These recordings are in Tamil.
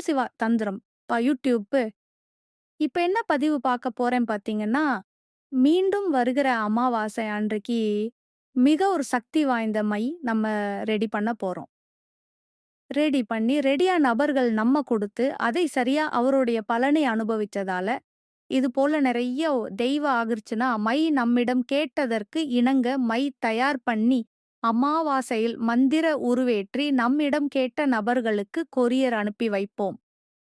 சிவா தந்திரம் யூடியூப். இப்ப என்ன பதிவு பார்க்க போறேன் பார்த்தீங்கன்னா, மீண்டும் வருகிற அமாவாசை அன்றைக்கு மிக ஒரு சக்தி வாய்ந்த மை நம்ம ரெடி பண்ண போறோம். ரெடி பண்ணி ரெடியா நபர்கள் நம்ம குடுத்து, அதை சரியா அவருடைய பலனை அனுபவிச்சதால, இது போல நெறைய தெய்வ ஆகிருச்சுன்னா, மை நம்மிடம் கேட்டதற்கு இணங்க மை தயார் பண்ணி, அமாவாசையில் மந்திர உருவேற்றி நம்மிடம் கேட்ட நபர்களுக்கு கொரியர் அனுப்பி வைப்போம்.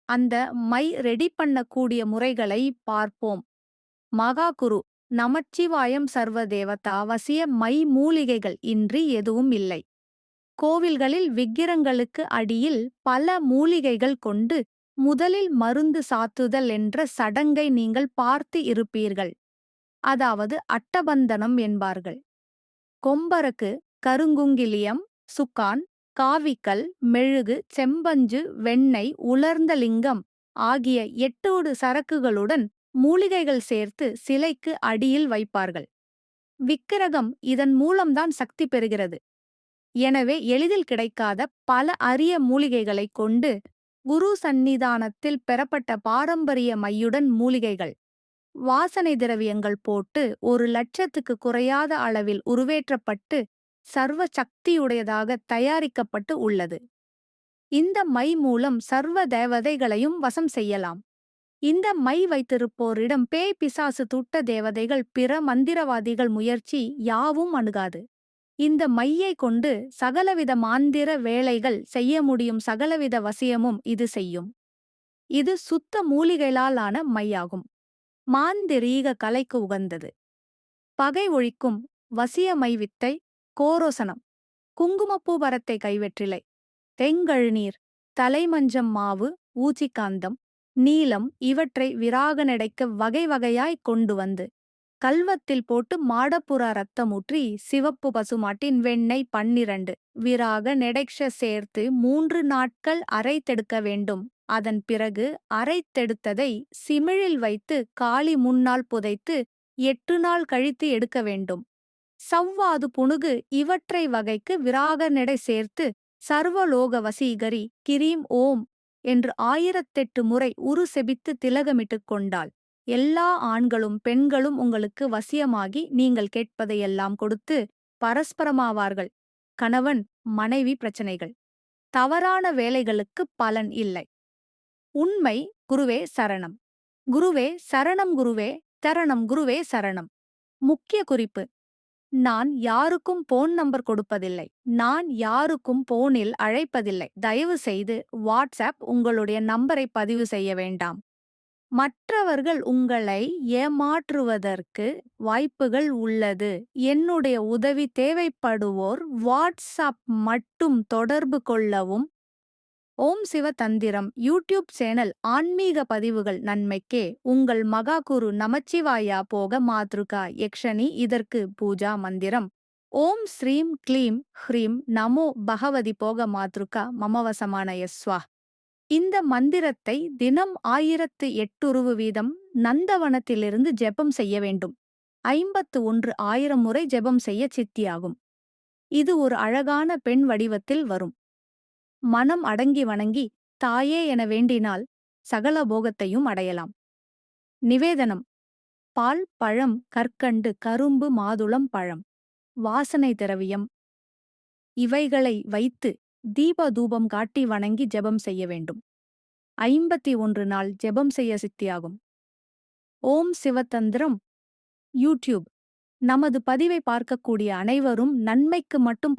அந்த மை ரெடி பண்ணக்கூடிய முறைகளை பார்ப்போம். மகாகுரு நமச்சிவாயம் சர்வ தேவதா வசிய மை மூலிகைகள் இன்றி எதுவும் இல்லை. கோவில்களில் விக்கிரங்களுக்கு அடியில் பல மூலிகைகள் கொண்டு முதலில் மருந்து சாத்துதல் என்ற சடங்கை நீங்கள் பார்த்து இருப்பீர்கள். அதாவது அட்டபந்தனம் என்பார்கள். கொம்பரக்கு, கருங்குங்கிலியம், சுக்கான், காவிக்கல், மெழுகு, செம்பஞ்சு, வெண்ணெய், உலர்ந்த லிங்கம் ஆகிய 8 சரக்குகளுடன் மூலிகைகள் சேர்த்து சிலைக்கு அடியில் வைப்பார்கள். விக்கிரகம் இதன் மூலம்தான் சக்தி பெறுகிறது. எனவே எளிதில் கிடைக்காத பல அரிய மூலிகைகளைக் கொண்டு குரு சந்நிதானத்தில் பெறப்பட்ட பாரம்பரிய மையுடன் மூலிகைகள், வாசனை திரவியங்கள் போட்டு 1,00,000க்கு குறையாத அளவில் உருவேற்றப்பட்டு சர்வ சக்தியுடையதாக தயாரிக்கப்பட்டு உள்ளது. இந்த மை மூலம் சர்வ தேவதைகளையும் வசம் செய்யலாம். இந்த மை வைத்திருப்போரிடம் பேய் பிசாசு துட்ட தேவதைகள் பிற மந்திரவாதிகள் முயற்சி யாவும் அணுகாது. இந்த மையை கொண்டு சகலவித மாந்திர வேலைகள் செய்ய முடியும். சகலவித வசியமும் இது செய்யும். இது சுத்த மூலிகைகளாலான மையாகும். மாந்திரீக கலைக்கு உகந்தது. பகை ஒழிக்கும் வசிய மை வித்தை கோரோசனம், குங்குமப்பூ பரத்தை கைவெற்றிலை, தெங்கழுநீர், தலைமஞ்சம் மாவு, ஊசிக்காந்தம், நீலம் இவற்றை விராக நடைக்க வகை வகையாய் கொண்டு வந்து கல்வத்தில் போட்டு மாடப்புறா ரத்தமூற்றி சிவப்பு பசுமாட்டின் வெண்ணெய் 12 விராக நெடைக்ஷ சேர்த்து 3 நாட்கள் அரைத்தெடுக்க வேண்டும். அதன் பிறகு அரைத்தெடுத்ததை சிமிழில் வைத்து காளி முன்னால் புதைத்து 8 நாள் கழித்து எடுக்க வேண்டும். சவ்வாது புணுகு இவற்றை வகைக்கு விராக நடை சேர்த்து சர்வலோக வசீகரி கிரீம் ஓம் என்று 1008 முறை உரு செபித்து திலகமிட்டுக் கொண்டாள். எல்லா ஆண்களும் பெண்களும் உங்களுக்கு வசியமாகி நீங்கள் கேட்பதையெல்லாம் கொடுத்து பரஸ்பரமாவார்கள். கணவன் மனைவி பிரச்சனைகள், தவறான வேலைகளுக்கு பலன் இல்லை. உண்மை குருவே சரணம். குருவே சரணம். குருவே தரணம். குருவே சரணம். முக்கிய குறிப்பு: நான் யாருக்கும் போன் நம்பர் கொடுப்பதில்லை. நான் யாருக்கும் போனில் அழைப்பதில்லை. தயவு செய்து வாட்ஸ்அப் உங்களுடைய நம்பரை பதிவு செய்ய வேண்டாம். மற்றவர்கள் உங்களை ஏமாற்றுவதற்கு வாய்ப்புகள் உள்ளது. என்னுடைய உதவி தேவைப்படுவோர் வாட்ஸ்அப் மட்டும் தொடர்பு கொள்ளவும். ஓம் சிவ தந்திரம் யூடியூப் சேனல் ஆன்மீக பதிவுகள் நன்மைக்கே. உங்கள் மகாகுரு நமச்சிவாயா போக மாத்ருகா யக்ஷனி. இதற்கு பூஜா மந்திரம்: ஓம் ஸ்ரீம் க்ளீம் ஹ்ரீம் நமோ பகவதி போக மாத்ருகா மமவசமானய ஸ்வா. இந்த மந்திரத்தை தினம் 1008 வீதம் நந்தவனத்திலிருந்து ஜெபம் செய்ய வேண்டும். 51,000 முறை ஜெபம் செய்ய சித்தியாகும். இது ஒரு அழகான பெண் வடிவத்தில் வரும். மனம் அடங்கி வணங்கி தாயே என வேண்டினால் சகல போகத்தையும் அடையலாம். நிவேதனம்: பால், பழம், கற்கண்டு, கரும்பு, மாதுளம் பழம், வாசனை திரவியம் இவைகளை வைத்து தீப தூபம் காட்டி வணங்கி ஜெபம் செய்ய வேண்டும். 51 நாள் ஜெபம் செய்ய சித்தியாகும். ஓம் சிவதந்திரம் யூடியூப். நமது பதிவை பார்க்கக்கூடிய அனைவரும் நன்மைக்கு மட்டும்